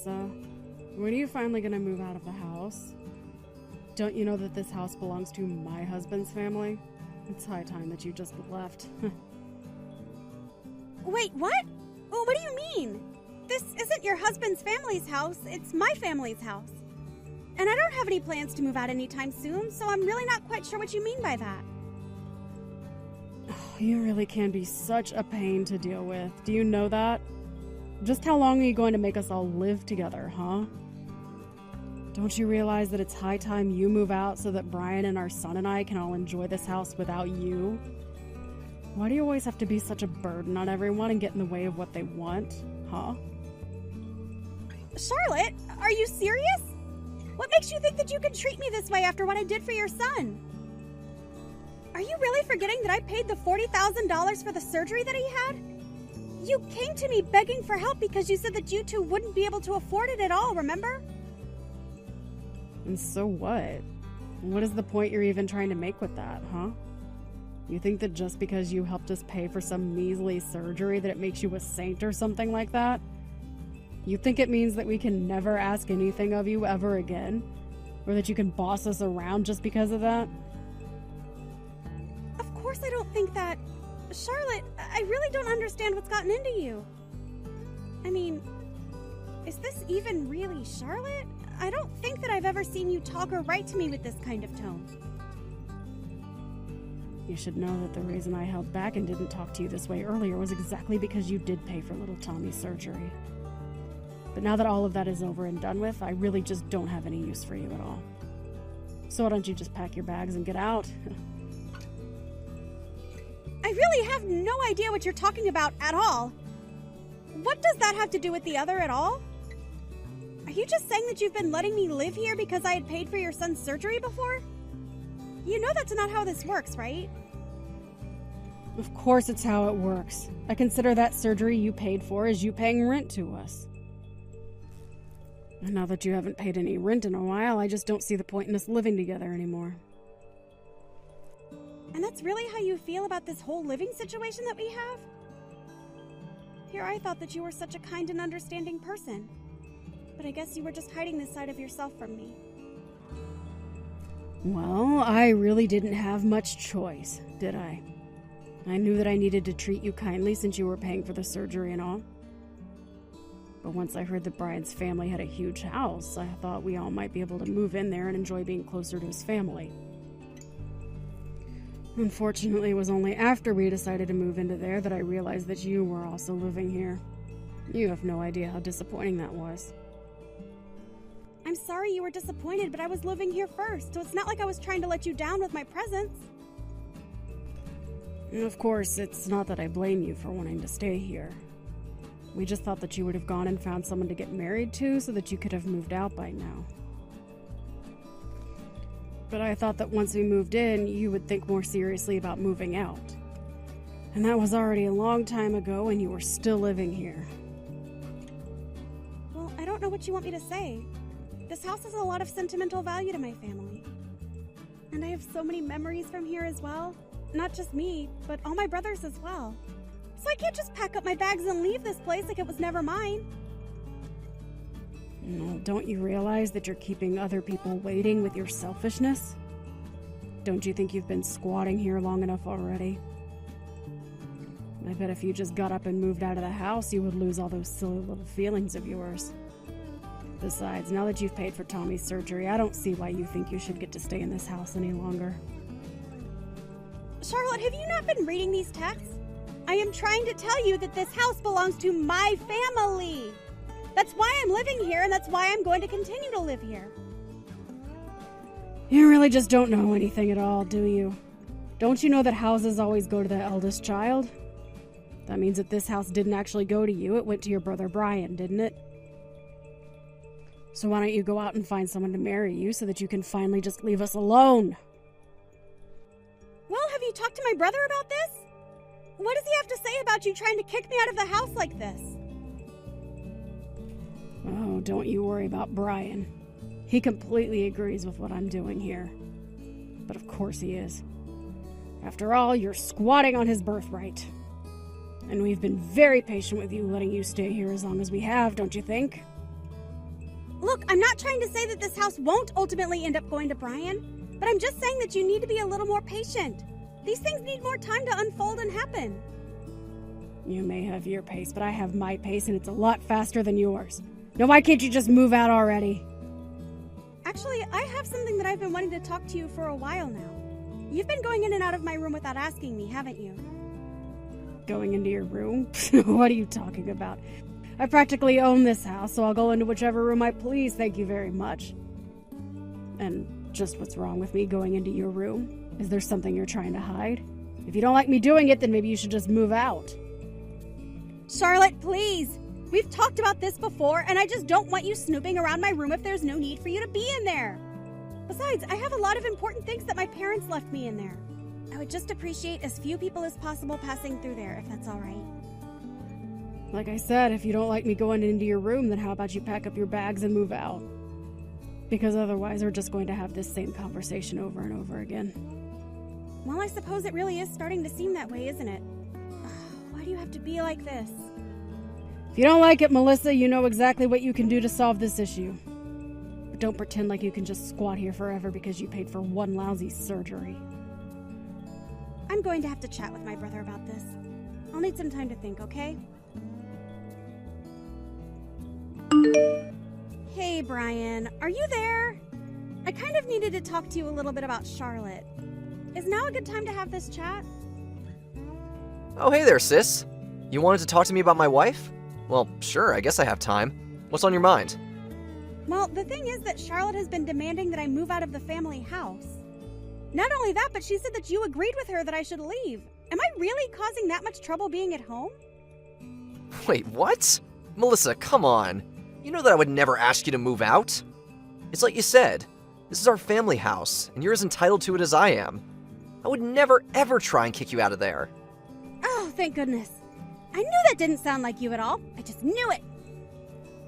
Lisa. When are you finally gonna move out of the house? Don't you know that this house belongs to my husband's family? It's high time that you just left. Wait, what? Well, what do you mean? This isn't your husband's family's house, it's my family's house. And I don't have any plans to move out anytime soon, so I'm really not quite sure what you mean by that. You really can be such a pain to deal with. Do you know that? Just how long are you going to make us all live together, huh? Don't you realize that it's high time you move out so that Brian and our son and I can all enjoy this house without you? Why do you always have to be such a burden on everyone and get in the way of what they want, huh? Charlotte, are you serious? What makes you think that you can treat me this way after what I did for your son? Are you really forgetting that I paid the $40,000 for the surgery that he had? You came to me begging for help because you said that you two wouldn't be able to afford it at all, remember? And so what? What is the point you're even trying to make with that, huh? You think that just because you helped us pay for some measly surgery that it makes you a saint or something like that? You think it means that we can never ask anything of you ever again? Or that you can boss us around just because of that? Of course I don't think that. Charlotte, I really don't understand what's gotten into you. I mean, is this even really Charlotte? I don't think that I've ever seen you talk or write to me with this kind of tone. You should know that the reason I held back and didn't talk to you this way earlier was exactly because you did pay for little Tommy's surgery. But now that all of that is over and done with, I really just don't have any use for you at all. So why don't you just pack your bags and get out? I really have no idea what you're talking about at all. What does that have to do with the other at all? Are you just saying that you've been letting me live here because I had paid for your son's surgery before? You know that's not how this works, right? Of course it's how it works. I consider that surgery you paid for as you paying rent to us. And now that you haven't paid any rent in a while, I just don't see the point in us living together anymore. And that's really how you feel about this whole living situation that we have? Here I thought that you were such a kind and understanding person. But I guess you were just hiding this side of yourself from me. Well, I really didn't have much choice, did I? I knew that I needed to treat you kindly since you were paying for the surgery and all. But once I heard that Brian's family had a huge house, I thought we all might be able to move in there and enjoy being closer to his family. Unfortunately, it was only after we decided to move into there that I realized that you were also living here. You have no idea how disappointing that was. I'm sorry you were disappointed, but I was living here first, so it's not like I was trying to let you down with my presence. And of course, it's not that I blame you for wanting to stay here. We just thought that you would have gone and found someone to get married to so that you could have moved out by now. But I thought that once we moved in, you would think more seriously about moving out. And that was already a long time ago, and you were still living here. Well, I don't know what you want me to say. This house has a lot of sentimental value to my family. And I have so many memories from here as well. Not just me, but all my brothers as well. So I can't just pack up my bags and leave this place like it was never mine. Well, don't you realize that you're keeping other people waiting with your selfishness? Don't you think you've been squatting here long enough already? I bet if you just got up and moved out of the house, you would lose all those silly little feelings of yours. Besides, now that you've paid for Tommy's surgery, I don't see why you think you should get to stay in this house any longer. Charlotte, have you not been reading these texts? I am trying to tell you that this house belongs to my family. That's why I'm living here, and that's why I'm going to continue to live here. You really just don't know anything at all, do you? Don't you know that houses always go to the eldest child? That means that this house didn't actually go to you, it went to your brother Brian, didn't it? So why don't you go out and find someone to marry you so that you can finally just leave us alone? Well, have you talked to my brother about this? What does he have to say about you trying to kick me out of the house like this? Oh, don't you worry about Brian. He completely agrees with what I'm doing here. But of course he is. After all, you're squatting on his birthright. And we've been very patient with you, letting you stay here as long as we have, don't you think? Look, I'm not trying to say that this house won't ultimately end up going to Brian, but I'm just saying that you need to be a little more patient. These things need more time to unfold and happen. You may have your pace, but I have my pace, and it's a lot faster than yours. Now, why can't you just move out already? Actually, I have something that I've been wanting to talk to you for a while now. You've been going in and out of my room without asking me, haven't you? Going into your room? What are you talking about? I practically own this house, so I'll go into whichever room I please, thank you very much. And just what's wrong with me going into your room? Is there something you're trying to hide? If you don't like me doing it, then maybe you should just move out. Charlotte, please! We've talked about this before, and I just don't want you snooping around my room if there's no need for you to be in there. Besides, I have a lot of important things that my parents left me in there. I would just appreciate as few people as possible passing through there, if that's all right. Like I said, if you don't like me going into your room, then how about you pack up your bags and move out? Because otherwise, we're just going to have this same conversation over and over again. Well, I suppose it really is starting to seem that way, isn't it? Why do you have to be like this? If you don't like it, Melissa, you know exactly what you can do to solve this issue. But don't pretend like you can just squat here forever because you paid for one lousy surgery. I'm going to have to chat with my brother about this. I'll need some time to think, okay? Hey, Brian, are you there? I kind of needed to talk to you a little bit about Charlotte. Is now a good time to have this chat? Oh, hey there, sis. You wanted to talk to me about my wife? Well, sure, I guess I have time. What's on your mind? Well, the thing is that Charlotte has been demanding that I move out of the family house. Not only that, but she said that you agreed with her that I should leave. Am I really causing that much trouble being at home? Wait, what? Melissa, come on. You know that I would never ask you to move out. It's like you said, this is our family house, and you're as entitled to it as I am. I would never, ever try and kick you out of there. Oh, thank goodness. I knew that didn't sound like you at all. I just knew it.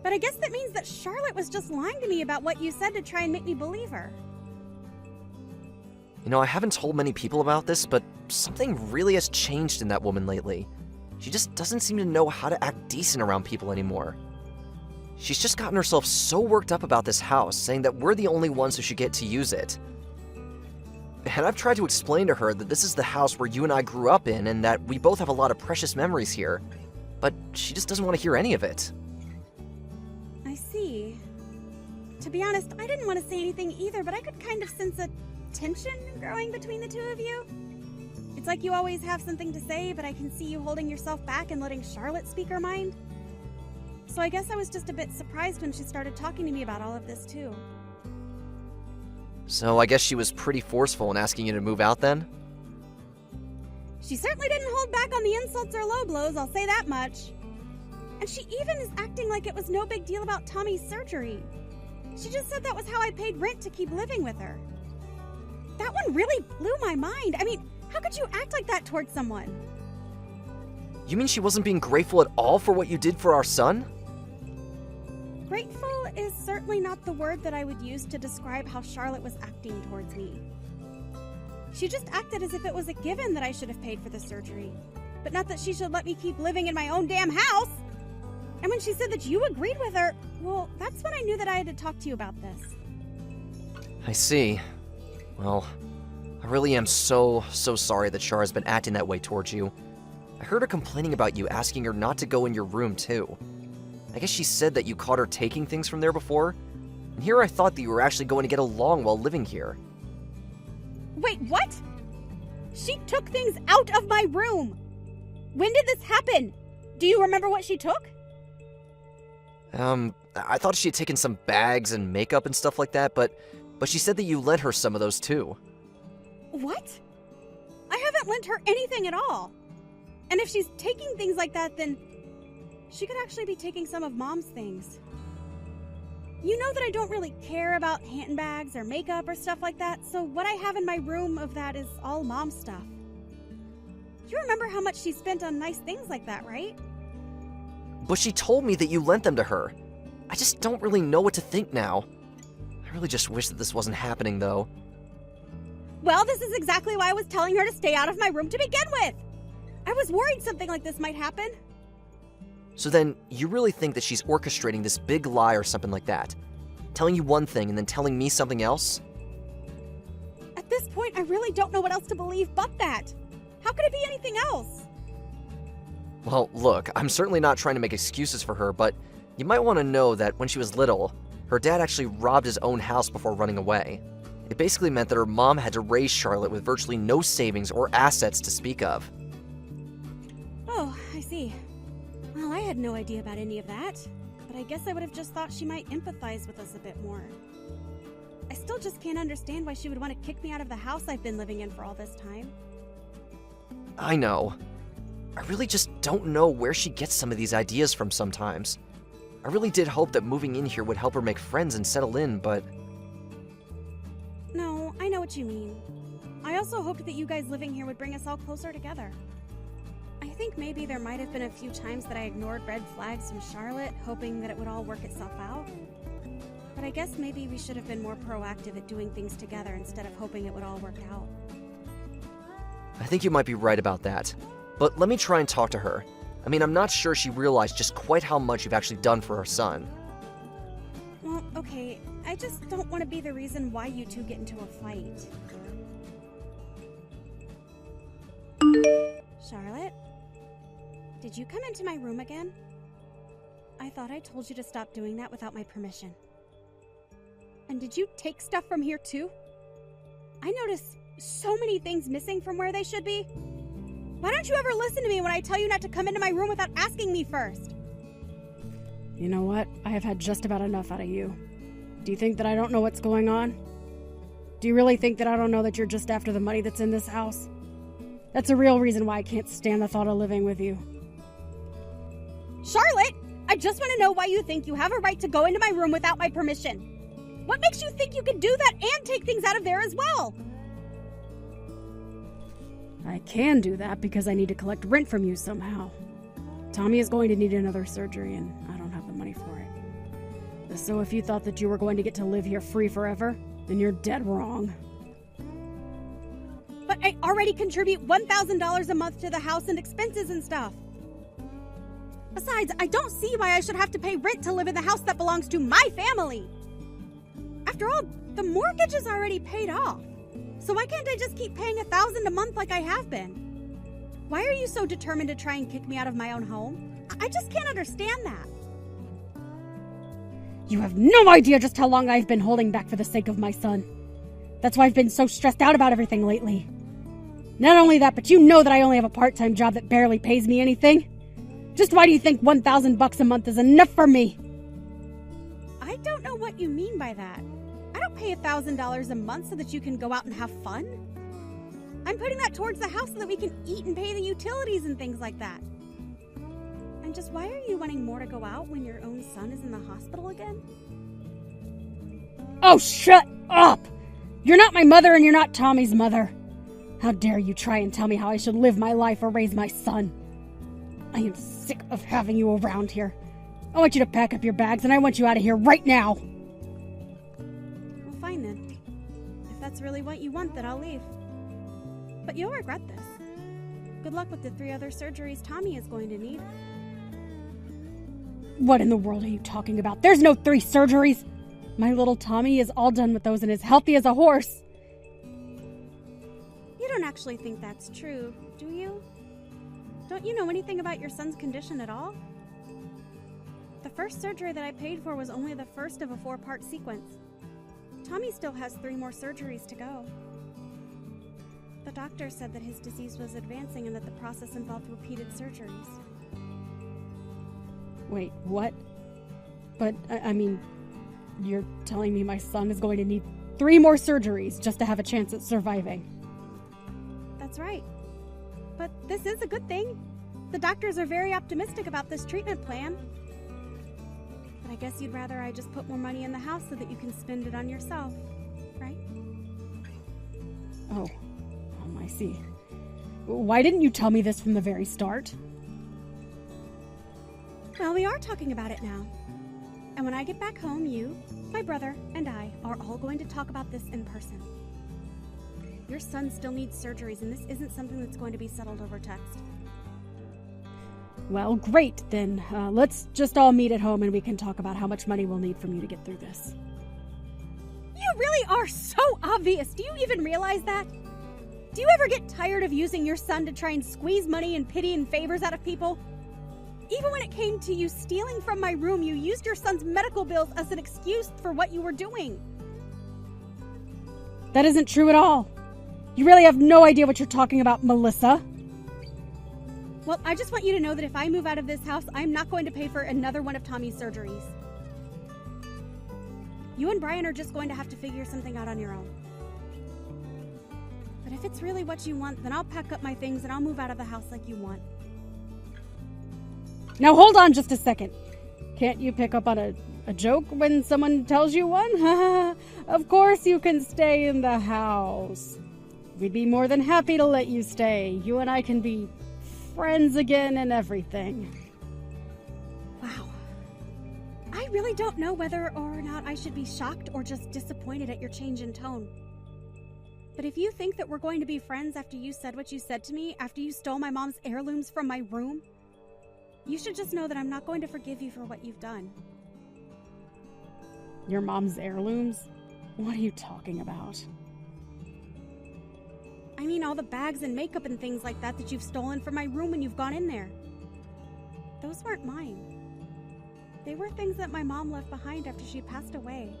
But I guess that means that Charlotte was just lying to me about what you said to try and make me believe her. You know, I haven't told many people about this, but something really has changed in that woman lately. She just doesn't seem to know how to act decent around people anymore. She's just gotten herself so worked up about this house, saying that we're the only ones who should get to use it. And I've tried to explain to her that this is the house where you and I grew up in and that we both have a lot of precious memories here. But she just doesn't want to hear any of it. I see. To be honest, I didn't want to say anything either, but I could kind of sense a tension growing between the two of you. It's like you always have something to say, but I can see you holding yourself back and letting Charlotte speak her mind. So I guess I was just a bit surprised when she started talking to me about all of this too. So I guess she was pretty forceful in asking you to move out then? She certainly didn't hold back on the insults or low blows, I'll say that much. And she even is acting like it was no big deal about Tommy's surgery. She just said that was how I paid rent to keep living with her. That one really blew my mind. I mean, how could you act like that towards someone? You mean she wasn't being grateful at all for what you did for our son? Grateful is certainly not the word that I would use to describe how Charlotte was acting towards me. She just acted as if it was a given that I should have paid for the surgery, but not that she should let me keep living in my own damn house. And when she said that you agreed with her, well, that's when I knew that I had to talk to you about this. I see. Well, I really am so sorry that Char has been acting that way towards you. I heard her complaining about you, asking her not to go in your room too. I guess she said that you caught her taking things from there before, and here I thought that you were actually going to get along while living here. Wait, what? She took things out of my room! When did this happen? Do you remember what she took? I thought she had taken some bags and makeup and stuff like that, but she said that you lent her some of those too. What? I haven't lent her anything at all. And if she's taking things like that, then she could actually be taking some of Mom's things. You know that I don't really care about handbags or makeup or stuff like that, so what I have in my room of that is all Mom's stuff. You remember how much she spent on nice things like that, right? But she told me that you lent them to her. I just don't really know what to think now. I really just wish that this wasn't happening, though. Well, this is exactly why I was telling her to stay out of my room to begin with. I was worried something like this might happen. So then, you really think that she's orchestrating this big lie or something like that? telling you one thing and then telling me something else? At this point, I really don't know what else to believe but that. How could it be anything else? Well, look, I'm certainly not trying to make excuses for her, but you might want to know that when she was little, her dad actually robbed his own house before running away. It basically meant that her mom had to raise Charlotte with virtually no savings or assets to speak of. Oh, I see. Well, I had no idea about any of that, but I guess I would have just thought she might empathize with us a bit more. I still just can't understand why she would want to kick me out of the house I've been living in for all this time. I know. I really just don't know where she gets some of these ideas from sometimes. I really did hope that moving in here would help her make friends and settle in, but... No, I know what you mean. I also hoped that you guys living here would bring us all closer together. I think maybe there might have been a few times that I ignored red flags from Charlotte, hoping that it would all work itself out. But I guess maybe we should have been more proactive at doing things together instead of hoping it would all work out. I think you might be right about that. But let me try and talk to her. I mean, I'm not sure she realized just quite how much you've actually done for her son. Well, okay, I just don't want to be the reason why you two get into a fight. Charlotte? Did you come into my room again? I thought I told you to stop doing that without my permission. And did you take stuff from here too? I noticed so many things missing from where they should be. Why don't you ever listen to me when I tell you not to come into my room without asking me first? You know what? I have had just about enough out of you. Do you think that I don't know what's going on? Do you really think that I don't know that you're just after the money that's in this house? That's a real reason why I can't stand the thought of living with you. Charlotte, I just want to know why you think you have a right to go into my room without my permission. What makes you think you can do that and take things out of there as well? I can do that because I need to collect rent from you somehow. Tommy is going to need another surgery and I don't have the money for it. So if you thought that you were going to get to live here free forever, then you're dead wrong. But I already contribute $1,000 a month to the house and expenses and stuff. Besides, I don't see why I should have to pay rent to live in the house that belongs to my family. After all, the mortgage is already paid off. So why can't I just keep paying $1,000 a month like I have been? Why are you so determined to try and kick me out of my own home? I just can't understand that. You have no idea just how long I've been holding back for the sake of my son. That's why I've been so stressed out about everything lately. Not only that, but you know that I only have a part-time job that barely pays me anything. Just why do you think $1,000 a month is enough for me? I don't know what you mean by that. I don't pay $1,000 a month so that you can go out and have fun. I'm putting that towards the house so that we can eat and pay the utilities and things like that. And just why are you wanting more to go out when your own son is in the hospital again? Oh, shut up! You're not my mother and you're not Tommy's mother. How dare you try and tell me how I should live my life or raise my son? I am sick of having you around here. I want you to pack up your bags and I want you out of here right now. Well, fine then. If that's really what you want, then I'll leave. But you'll regret this. Good luck with the 3 other surgeries Tommy is going to need. What in the world are you talking about? There's no 3 surgeries. My little Tommy is all done with those and is healthy as a horse. You don't actually think that's true, do you? Don't you know anything about your son's condition at all? The first surgery that I paid for was only the first of a 4-part sequence. Tommy still has 3 more surgeries to go. The doctor said that his disease was advancing and that the process involved repeated surgeries. Wait, what? But, I mean, you're telling me my son is going to need 3 more surgeries just to have a chance at surviving? That's right. But this is a good thing. The doctors are very optimistic about this treatment plan. But I guess you'd rather I just put more money in the house so that you can spend it on yourself, right? Oh, I see. Why didn't you tell me this from the very start? Well, we are talking about it now. And when I get back home, you, my brother, and I are all going to talk about this in person. Your son still needs surgeries, and this isn't something that's going to be settled over text. Well, great, then. Let's just all meet at home and we can talk about how much money we'll need from you to get through this. You really are so obvious. Do you even realize that? Do you ever get tired of using your son to try and squeeze money and pity and favors out of people? Even when it came to you stealing from my room, you used your son's medical bills as an excuse for what you were doing. That isn't true at all. You really have no idea what you're talking about, Melissa. Well, I just want you to know that if I move out of this house, I'm not going to pay for another one of Tommy's surgeries. You and Brian are just going to have to figure something out on your own. But if it's really what you want, then I'll pack up my things and I'll move out of the house like you want. Now hold on just a second. Can't you pick up on a joke when someone tells you one? Of course you can stay in the house. We'd be more than happy to let you stay. You and I can be friends again and everything. Wow. I really don't know whether or not I should be shocked or just disappointed at your change in tone. But if you think that we're going to be friends after you said what you said to me, after you stole my mom's heirlooms from my room, you should just know that I'm not going to forgive you for what you've done. Your mom's heirlooms? What are you talking about? I mean all the bags and makeup and things like that you've stolen from my room when you've gone in there. Those weren't mine. They were things that my mom left behind after she passed away.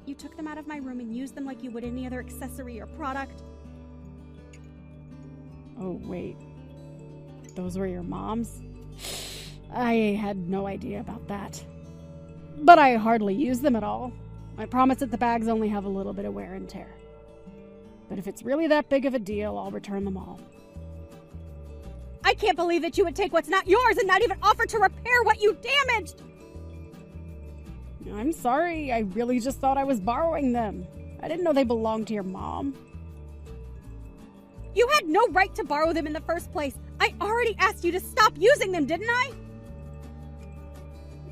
You took them out of my room and used them like you would any other accessory or product. Oh, wait. Those were your mom's? I had no idea about that. But I hardly use them at all. I promise that the bags only have a little bit of wear and tear. But if it's really that big of a deal, I'll return them all. I can't believe that you would take what's not yours and not even offer to repair what you damaged! I'm sorry, I really just thought I was borrowing them. I didn't know they belonged to your mom. You had no right to borrow them in the first place. I already asked you to stop using them, didn't I?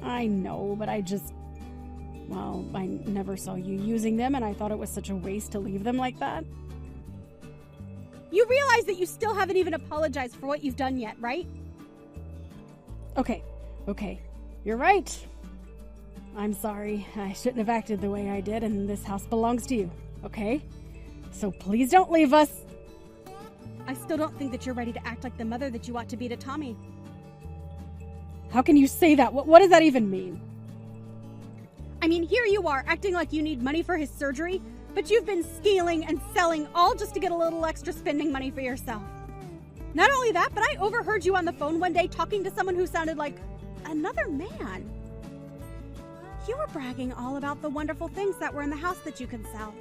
I know, but I never saw you using them, and I thought it was such a waste to leave them like that. You realize that you still haven't even apologized for what you've done yet, right? Okay. You're right. I'm sorry. I shouldn't have acted the way I did, and this house belongs to you, okay? So please don't leave us. I still don't think that you're ready to act like the mother that you ought to be to Tommy. How can you say that? What does that even mean? I mean, here you are, acting like you need money for his surgery, but you've been stealing and selling all just to get a little extra spending money for yourself. Not only that, but I overheard you on the phone one day talking to someone who sounded like another man. You were bragging all about the wonderful things that were in the house that you can sell.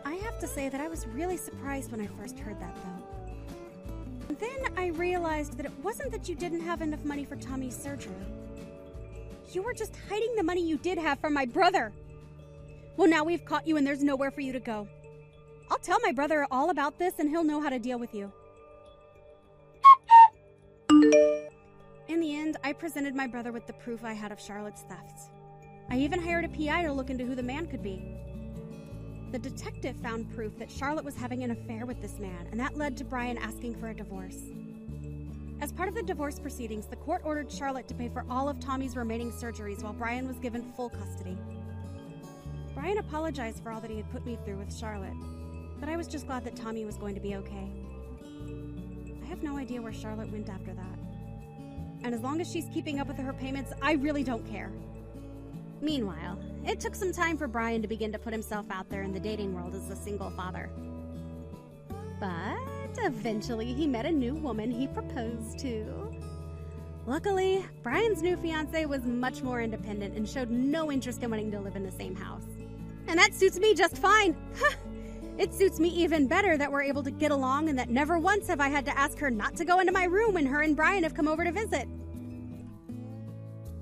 I have to say that I was really surprised when I first heard that, though. Then I realized that it wasn't that you didn't have enough money for Tommy's surgery. You were just hiding the money you did have from my brother. Well, now we've caught you and there's nowhere for you to go. I'll tell my brother all about this and he'll know how to deal with you. In the end, I presented my brother with the proof I had of Charlotte's thefts. I even hired a PI to look into who the man could be. The detective found proof that Charlotte was having an affair with this man, and that led to Brian asking for a divorce. As part of the divorce proceedings, the court ordered Charlotte to pay for all of Tommy's remaining surgeries while Brian was given full custody. Brian apologized for all that he had put me through with Charlotte, but I was just glad that Tommy was going to be okay. I have no idea where Charlotte went after that. And as long as she's keeping up with her payments, I really don't care. Meanwhile, it took some time for Brian to begin to put himself out there in the dating world as a single father. But eventually he met a new woman he proposed to. Luckily, Brian's new fiancée was much more independent and showed no interest in wanting to live in the same house. And that suits me just fine. It suits me even better that we're able to get along and that never once have I had to ask her not to go into my room when her and Brian have come over to visit.